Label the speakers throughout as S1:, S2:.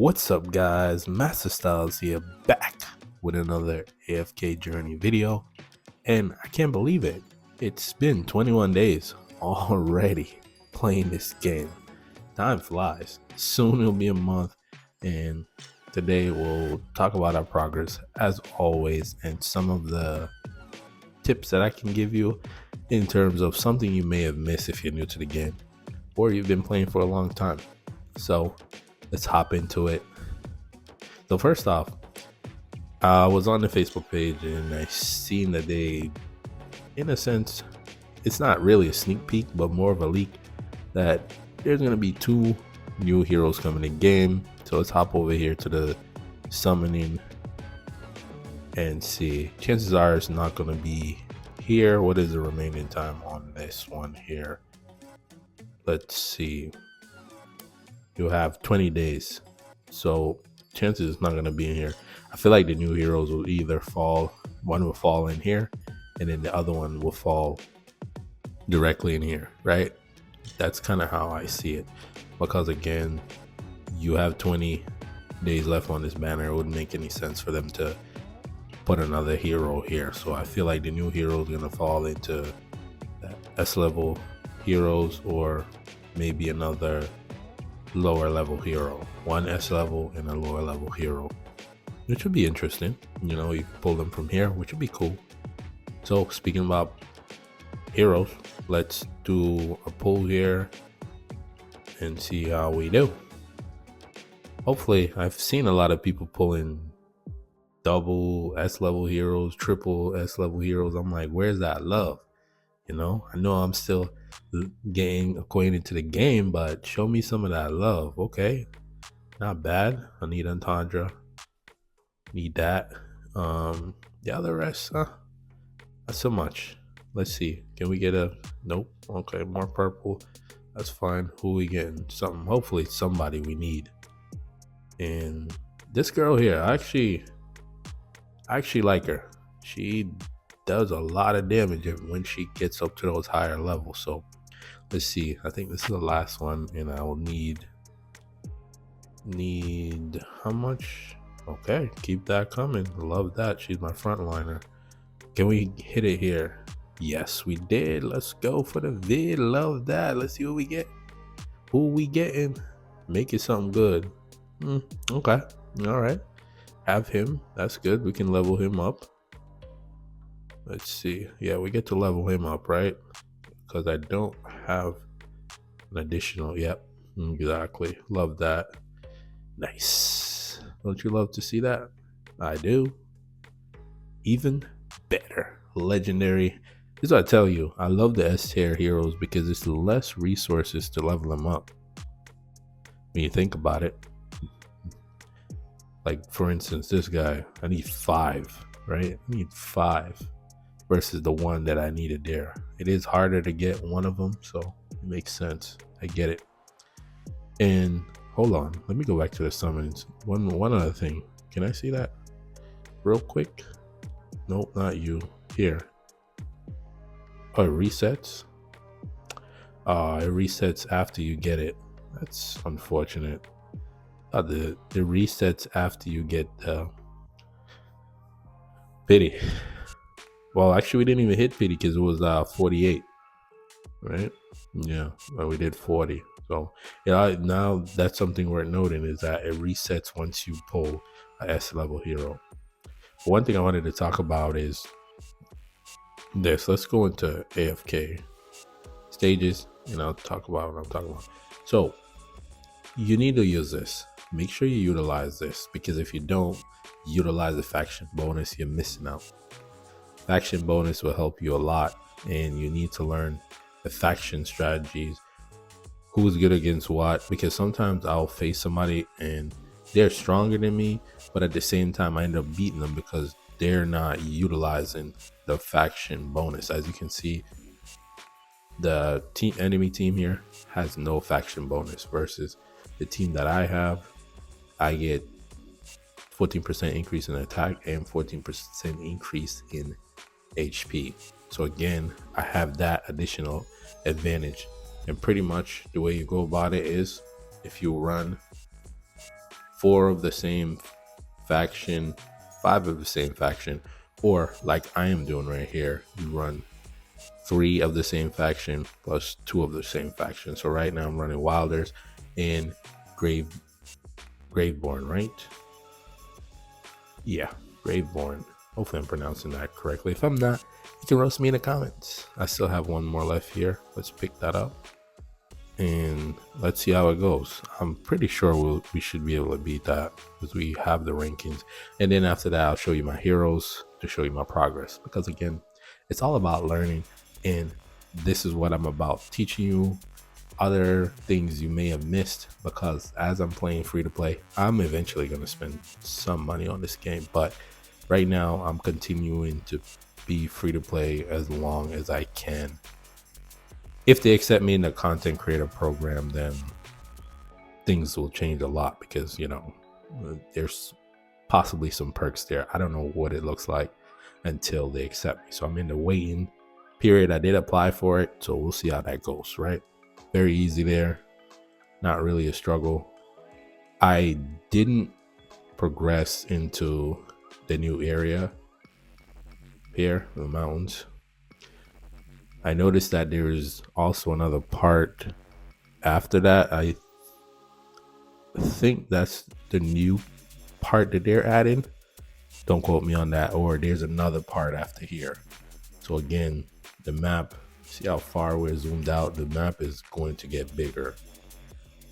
S1: What's up, guys? Masta Styles here, back with another AFK Journey video, and I can't believe it. It's been 21 days already playing this game. Time flies. Soon it'll be a month, and today we'll talk about our progress as always and some of the tips that I can give you in terms of something you may have missed if you're new to the game or you've been playing for a long time. So let's hop into it. So first off, I was on the Facebook page and I seen that they, in a sense, it's not really a sneak peek, but more of a leak that there's going to be 2 new heroes coming in game. So let's hop over here to the summoning and see. Chances are it's not going to be here. What is the remaining time on this one here? Let's see. You'll have 20 days. So chances it's not going to be in here. I feel like the new heroes will either fall, one will fall in here, and then the other one will fall directly in here, right? That's kind of how I see it. Because again, you have 20 days left on this banner. It wouldn't make any sense for them to put another hero here. So I feel like the new hero is going to fall into that S level heroes, or maybe another lower level hero, 1 S level and a lower level hero, which would be interesting. You know, you pull them from here, which would be cool. So speaking about heroes, let's do a pull here and see how we do. Hopefully, I've seen a lot of people pulling double S level heroes, triple S level heroes. I'm like, where's that love? You know, I know I'm still getting acquainted to the game, but show me some of that love. Okay, not bad. I need Entendre, need that. The other rest, not so much. Let's see, can we get a nope? Okay, more purple, that's fine. Who we getting? Something, hopefully somebody we need. And this girl here, I actually like her. She does a lot of damage when she gets up to those higher levels. So let's see, I think this is the last one, and I will need how much? Okay, keep that coming. Love that. She's my frontliner. Can we hit it here? Yes, we did. Let's go for the vid. Love that. Let's see what we get. Who we getting? Make it something good. Okay, all right, have him. That's good. We can level him up. Let's see. Yeah, we get to level him up, right? Because I don't have an additional. Yep, exactly. Love that. Nice. Don't you love to see that? I do. Even better. Legendary. This is what I tell you. I love the S tier heroes because it's less resources to level them up. When you think about it. Like, for instance, this guy, I need 5, right? I need 5. Versus the 1 that I needed there. It is harder to get one of them, so it makes sense. I get it. And hold on, let me go back to the summons. One other thing. Can I see that real quick? Nope, not you. Here. Oh, it resets. It resets after you get it. That's unfortunate. The resets after you get the pity. Well, actually, we didn't even hit pity because it was 48, right? Yeah, well, we did 40. So yeah, now that's something worth noting, is that it resets once you pull a S level hero. One thing I wanted to talk about is this. Let's go into AFK stages and I'll talk about what I'm talking about. So you need to use this. Make sure you utilize this, because if you don't utilize the faction bonus, you're missing out. Faction bonus will help you a lot, and you need to learn the faction strategies, who's good against what, because sometimes I'll face somebody and they're stronger than me, but at the same time I end up beating them because they're not utilizing the faction bonus. As you can see, the enemy team here has no faction bonus versus the team that I have. I get 14% increase in attack and 14% increase in HP. So again, I have that additional advantage. And pretty much the way you go about it is, if you run 4 of the same faction, 5 of the same faction, or like I am doing right here, you run 3 of the same faction plus 2 of the same faction. So right now I'm running Wilders and Graveborn, right? Yeah, Graveborn. Hopefully I'm pronouncing that correctly. If I'm not, you can roast me in the comments. I still have one more left here. Let's pick that up and let's see how it goes. I'm pretty sure we should be able to beat that because we have the rankings. And then after that, I'll show you my heroes to show you my progress, because again, it's all about learning, and this is what I'm about, teaching you other things you may have missed, because as I'm playing free to play, I'm eventually going to spend some money on this game, but right now I'm continuing to be free to play as long as I can. If they accept me in the content creator program, then things will change a lot, because you know, there's possibly some perks there. I don't know what it looks like until they accept me, so I'm in the waiting period. I did apply for it, so we'll see how that goes. Right, very easy there, not really a struggle. I didn't progress into the new area here, the mountains. I noticed that there is also another part after that. I think that's the new part that they're adding. Don't quote me on that. Or there's another part after here. So again, the map, see how far we're zoomed out? The map is going to get bigger.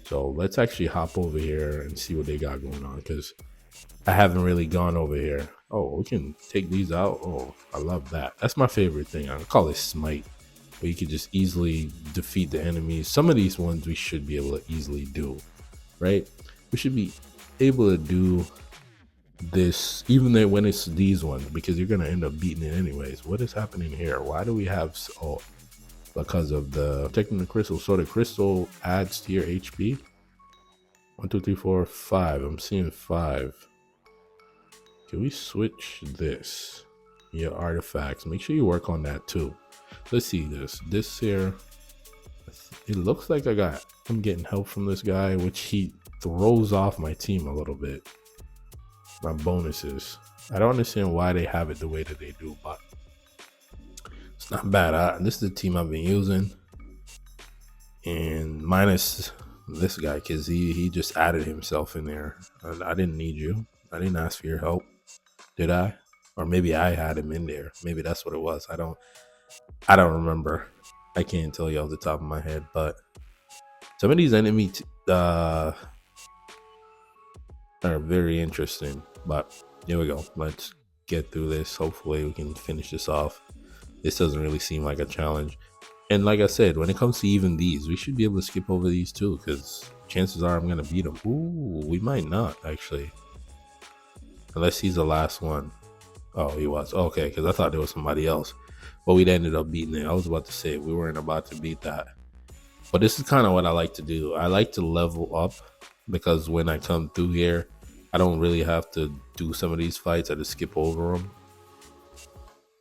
S1: So let's actually hop over here and see what they got going on, because I haven't really gone over here. Oh, we can take these out. Oh, I love that. That's my favorite thing. I call it smite, where you can just easily defeat the enemies. Some of these ones we should be able to easily do, right? We should be able to do this even when it's these ones, because you're going to end up beating it anyways. What is happening here? Why do we have, oh, because of the protecting the crystal. So the crystal adds to your HP. 1 2 3 4 5. I'm seeing 5. Can we switch this? Your artifacts, make sure you work on that too. Let's see this here. It looks like I'm getting help from this guy, which he throws off my team a little bit. My bonuses, I don't understand why they have it the way that they do, but it's not bad. This is the team I've been using, and minus this guy, because he just added himself in there. I didn't need you. I didn't ask for your help, did I? Or maybe I had him in there. Maybe that's what it was. I don't remember. I can't tell you off the top of my head, but some of these enemies are very interesting. But here we go. Let's get through this. Hopefully we can finish this off. This doesn't really seem like a challenge. And like I said, when it comes to even these, we should be able to skip over these too, because chances are I'm going to beat them. Ooh, we might not, actually. Unless he's the last one. Oh, he was. Okay, because I thought there was somebody else. But we ended up beating it. I was about to say we weren't about to beat that. But this is kind of what I like to do. I like to level up, because when I come through here, I don't really have to do some of these fights. I just skip over them.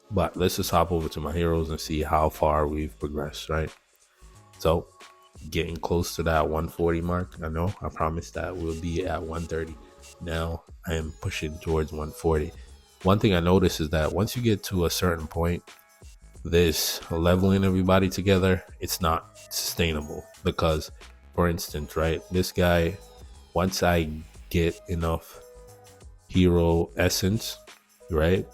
S1: But let's just hop over to my heroes and see how far we've progressed, right? So, getting close to that 140 mark. I know I promised that we'll be at 130. Now I am pushing towards 140. One thing I noticed is that once you get to a certain point, this leveling everybody together, it's not sustainable. Because, for instance, right, this guy, once I get enough hero essence, right,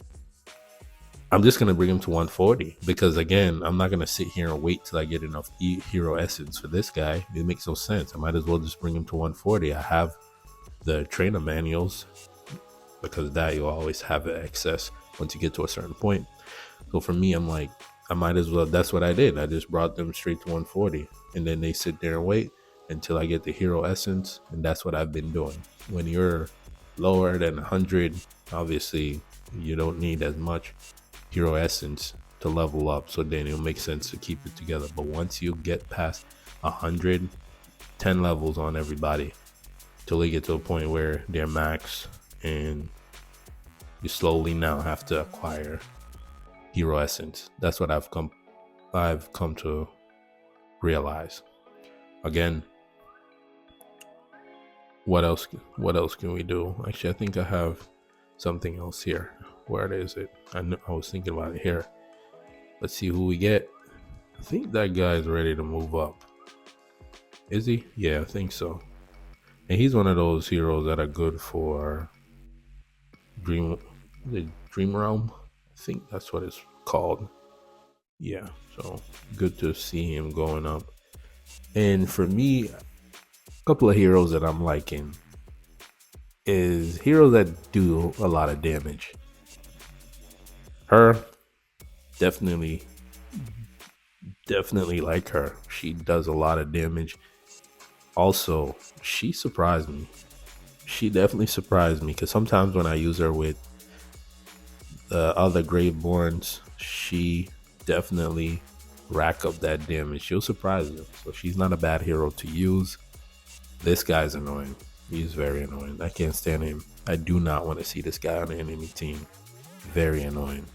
S1: I'm just going to bring him to 140, because again, I'm not going to sit here and wait till I get enough hero essence for this guy. It makes no sense. I might as well just bring him to 140. I have the trainer manuals, because that you'll always have excess once you get to a certain point. So for me, I'm like, I might as well. That's what I did. I just brought them straight to 140, and then they sit there and wait until I get the hero essence. And that's what I've been doing. When you're lower than 100, obviously you don't need as much hero essence to level up, so then it'll make sense to keep it together. But once you get past 100, 10 levels on everybody till they get to a point where they're max, and you slowly now have to acquire hero essence. That's what I've come to realize. Again, What else can we do? Actually, I think I have something else here. Where is it? I was thinking about it here. Let's see who we get. I think that guy's ready to move up. Is he? Yeah, I think so. And he's one of those heroes that are good for the Dream Realm. I think that's what it's called. Yeah, so good to see him going up. And for me, a couple of heroes that I'm liking is heroes that do a lot of damage. Her, definitely, definitely like her. She does a lot of damage. Also, she surprised me. She definitely surprised me because sometimes when I use her with the other Graveborns, she definitely rack up that damage. She'll surprise you. So she's not a bad hero to use. This guy's annoying. He's very annoying. I can't stand him. I do not want to see this guy on the enemy team. Very annoying.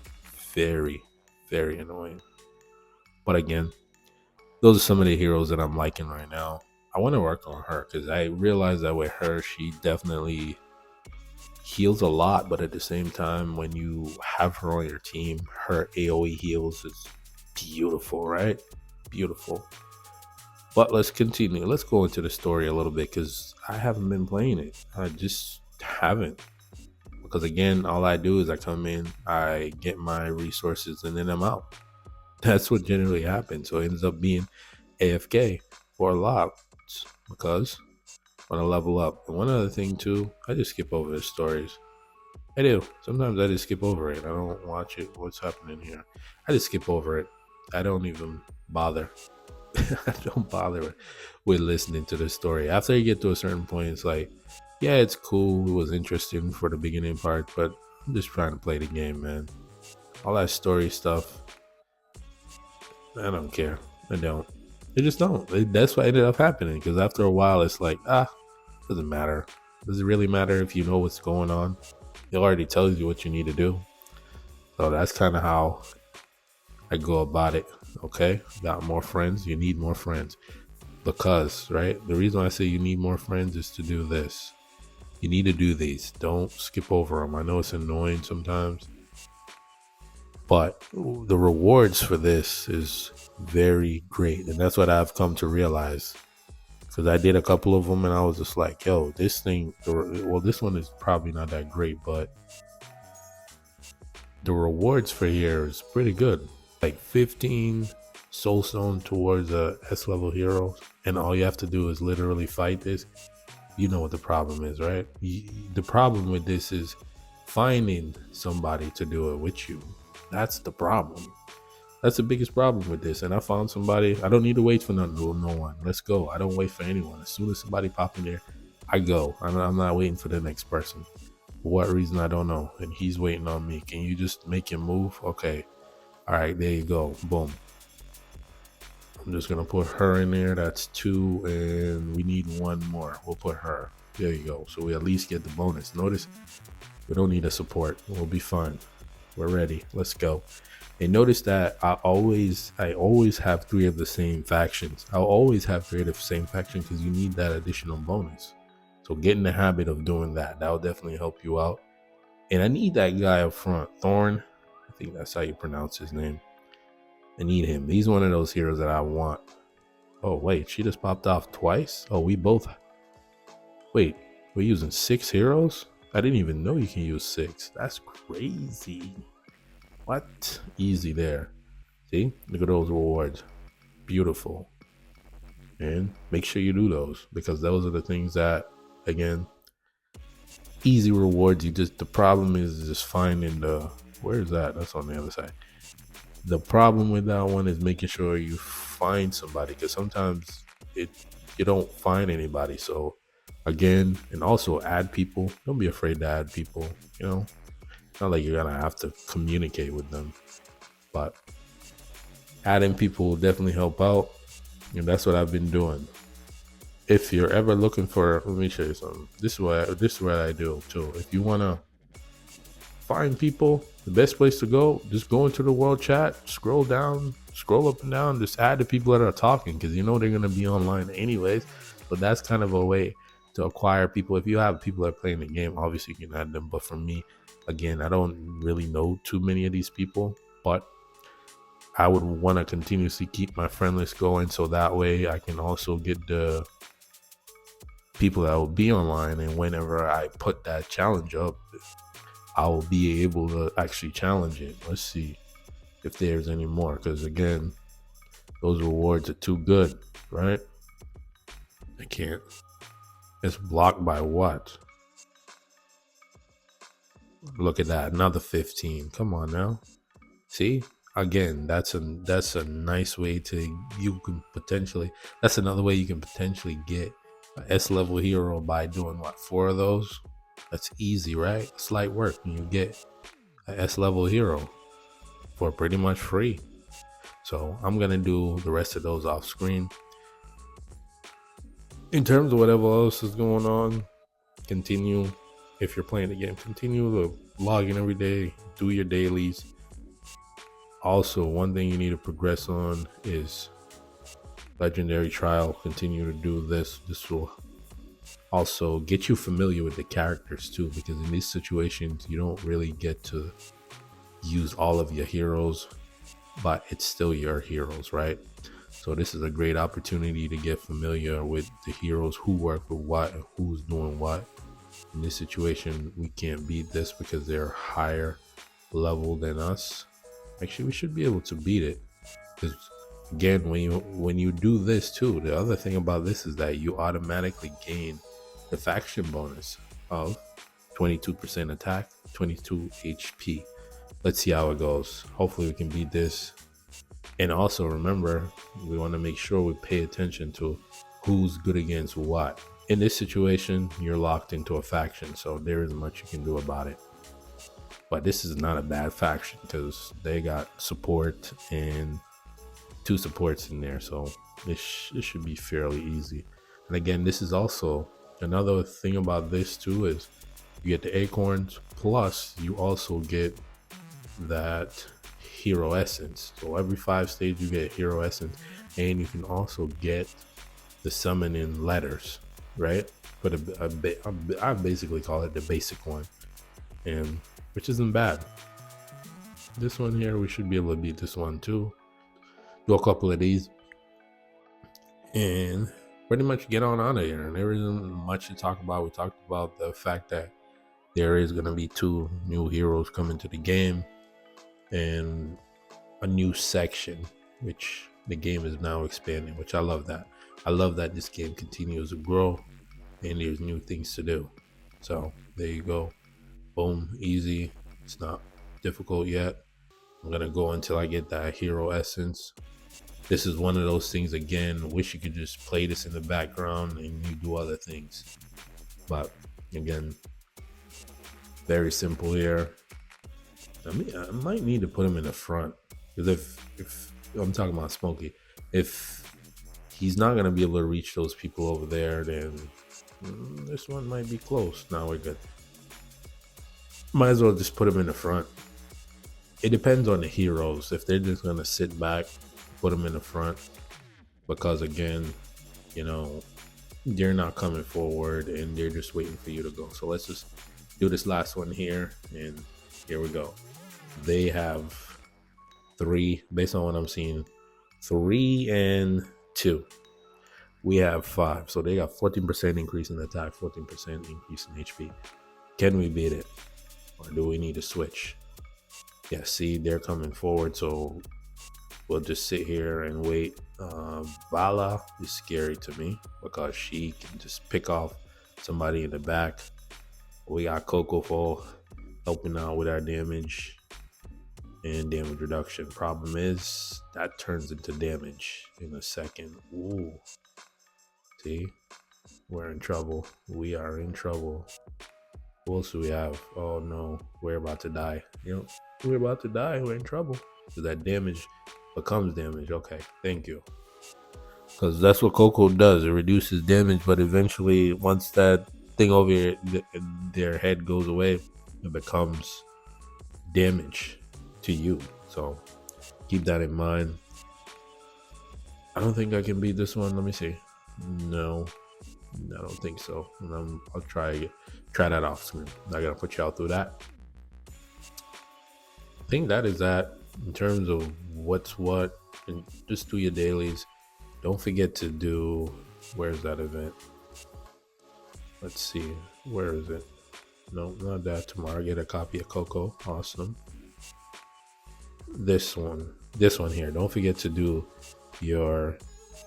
S1: Very, very annoying. But again, those are some of the heroes that I'm liking right now. I want to work on her because I realize that with her, she definitely heals a lot. But at the same time, when you have her on your team, her AoE heals is beautiful, right? Beautiful. But let's continue. Let's go into the story a little bit because I haven't been playing it. I just haven't. Because again, all I do is I come in, I get my resources, and then I'm out. That's what generally happens. So it ends up being AFK for a lot because when I level up. And one other thing too, I just skip over the stories. I do. Sometimes I just skip over it. I don't watch it. What's happening here? I just skip over it. I don't even bother. I don't bother with listening to the story. After you get to a certain point, it's like, yeah, it's cool. It was interesting for the beginning part, but I'm just trying to play the game, man. All that story stuff, I don't care. I don't. They just don't. That's what ended up happening because after a while, it's like, doesn't matter. Does it really matter if you know what's going on? It already tells you what you need to do. So that's kind of how I go about it. Okay, got more friends. You need more friends because, right? The reason I say you need more friends is to do this. You need to do these. Don't skip over them. I know it's annoying sometimes, but the rewards for this is very great, and that's what I've come to realize. Because I did a couple of them, and I was just like, "Yo, this thing." Well, this one is probably not that great, but the rewards for here is pretty good. Like 15 soul stone towards a S level hero, and all you have to do is literally fight this. You know what the problem is, right? The problem with this is finding somebody to do it with you. That's the problem. That's the biggest problem with this. And I found somebody. I don't need to wait for no one. Let's go. I don't wait for anyone. As soon as somebody pop in there, I go. I'm not waiting for the next person. For what reason, I don't know. And he's waiting on me. Can you just make him move? Okay. All right, there you go. Boom. I'm just going to put her in there. That's 2. And we need 1 more. We'll put her. There you go. So we at least get the bonus. Notice we don't need a support. We'll be fine. We're ready. Let's go. And notice that I always have 3 of the same factions. I'll always have 3 of the same faction because you need that additional bonus. So get in the habit of doing that. That will definitely help you out. And I need that guy up front, Thorn. I think that's how you pronounce his name. I need him. He's one of those heroes that I want. Oh, wait. She just popped off twice? Oh, we both. Wait. We're using 6 heroes? I didn't even know you can use 6. That's crazy. What? Easy there. See? Look at those rewards. Beautiful. And make sure you do those because those are the things that, again, easy rewards. The problem is just finding where is that? That's on the other side. The problem with that one is making sure you find somebody because sometimes you don't find anybody. So again, and also add people. Don't be afraid to add people. Not like you're gonna have to communicate with them, but adding people will definitely help out, and that's what I've been doing. If you're ever looking for, let me show you something. This is what I do too. If you wanna find people, the best place to go, just go into the world chat, scroll up and down, just add the people that are talking because they're gonna be online anyways. But that's kind of a way to acquire people. If you have people that are playing the game, obviously you can add them. But for me, again, I don't really know too many of these people, but I would want to continuously keep my friend list going, so that way I can also get the people that will be online, and whenever I put that challenge up, I will be able to actually challenge it. Let's see if there's any more, because again, those rewards are too good, right? I can't. It's blocked by what? Look at that, another 15. Come on now. See? Again, that's a nice way to that's another way you can potentially get an S level hero by doing what, 4 of those? That's easy, right? Slight work, and you get an S level hero for pretty much free. So I'm gonna do the rest of those off screen. In terms of whatever else is going on, continue. If you're playing the game, continue to log in every day, do your dailies. Also, one thing you need to progress on is legendary trial. Continue to do this. This will also get you familiar with the characters too, because in these situations you don't really get to use all of your heroes, but it's still your heroes, right? So this is a great opportunity to get familiar with the heroes, who work with what and who's doing what. In this situation, we can't beat this because they're higher level than us. Actually, we should be able to beat it, because again, when you do this too, the other thing about this is that you automatically gain the faction bonus of 22% attack, 22 HP. Let's see how it goes. Hopefully we can beat this. And also remember, we want to make sure we pay attention to who's good against what. In this situation, you're locked into a faction, so there isn't much you can do about it. But this is not a bad faction, because they got support and 2 supports in there, so this should be fairly easy. And again, this is also another thing about this too, is you get the acorns, plus you also get that hero essence. So every 5 stages you get hero essence, and you can also get the summoning letters, right? But I basically call it the basic one, and which isn't bad. This one here, we should be able to beat this one too. Do a couple of these and pretty much get on out of here. And there isn't much to talk about. We talked about the fact that there is going to be 2 new heroes coming to the game and a new section, which the game is now expanding, which I love that. I love that this game continues to grow and there's new things to do. So there you go. Boom, easy. It's not difficult yet. I'm gonna go until I get that hero essence. This is one of those things, again, wish you could just play this in the background and you do other things. But again, very simple here. I might need to put him in the front, because if I'm talking about Smokey, if he's not gonna be able to reach those people over there, then this one might be close. Now we're good. Might as well just put him in the front. It depends on the heroes. If they're just gonna sit back, put them in the front, because again, you know, they're not coming forward and they're just waiting for you to go. So let's just do this last one here, and here we go. They have 3, based on what I'm seeing, 3 and 2. We have 5, so they got 14% increase in attack, 14% increase in HP. Can we beat it, or do we need to switch? Yeah, see, they're coming forward, so we'll just sit here and wait. Vala is scary to me because she can just pick off somebody in the back. We got Coco for helping out with our damage and damage reduction. Problem is, that turns into damage in a second. Ooh. See? We're in trouble. We are in trouble. What else do we have? Oh no, we're about to die. Yep, we're about to die. We're in trouble. So that damage becomes damage. Okay, thank you. Because that's what Coco does. It reduces damage, but eventually, once that thing over their head goes away, it becomes damage to you. So keep that in mind. I don't think I can beat this one. Let me see. No. I don't think so. I'll try that off screen. Not gonna put y'all through that. I think that is that in terms of what's what, and just do your dailies. Don't forget to do. Where's that event? Let's see. Where is it? No, not that. Tomorrow, get a copy of Coco. Awesome. This one here. Don't forget to do your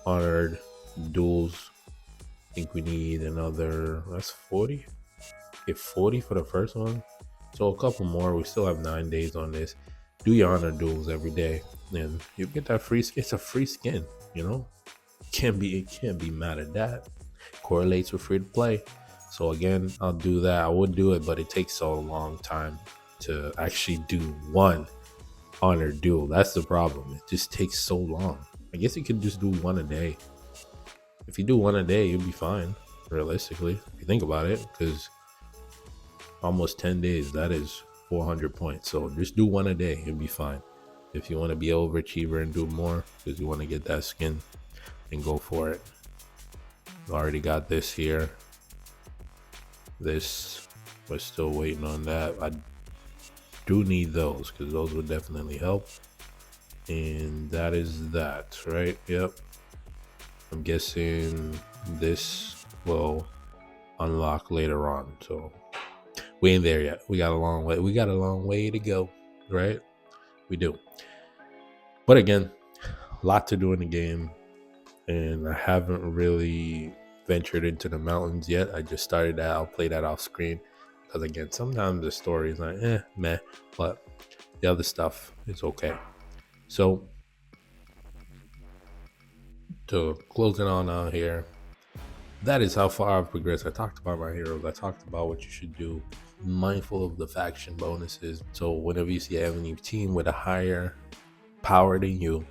S1: honored duels. I think we need another. That's 40. Get 40 for the first one. So a couple more. We still have 9 days on this. Do your honor duels every day, and you get that free. It's a free skin. You know, can't be mad at that. Correlates with free to play. So again, I'll do that. I would do it, but it takes so long time to actually do one honor duel. That's the problem. It just takes so long. I guess you could just do one a day. If you do one a day, you'll be fine. Realistically, if you think about it, because almost 10 days, that is 400 points. So just do one a day, you'll be fine. If you want to be an overachiever and do more because you want to get that skin, then go for it. Already got this here. This, we're still waiting on that. I do need those because those would definitely help. And that is that, right? Yep. I'm guessing this will unlock later on. So we ain't there yet. We got a long way. We got a long way to go, right? We do. But again, a lot to do in the game. And I haven't really ventured into the mountains yet. I just started that. I'll play that off screen. Because again, sometimes the story is like, meh. But the other stuff is okay. So to close it on out here, that is how far I've progressed. I talked about my heroes. I talked about what you should do. Mindful of the faction bonuses. So whenever you see an enemy team with a higher power than you,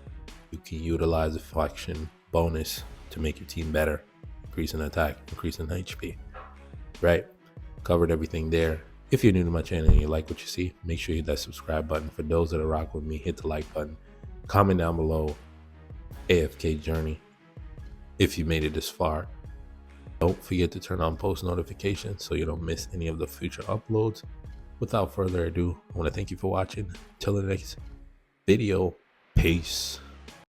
S1: you can utilize a faction bonus to make your team better. Increase in attack, increase in HP. Right? Covered everything there. If you're new to my channel and you like what you see, make sure you hit that subscribe button. For those that are rock with me, hit the like button. Comment down below AFK Journey if you made it this far. Don't forget to turn on post notifications so you don't miss any of the future uploads. Without further ado, I want to thank you for watching. Till the next video, peace.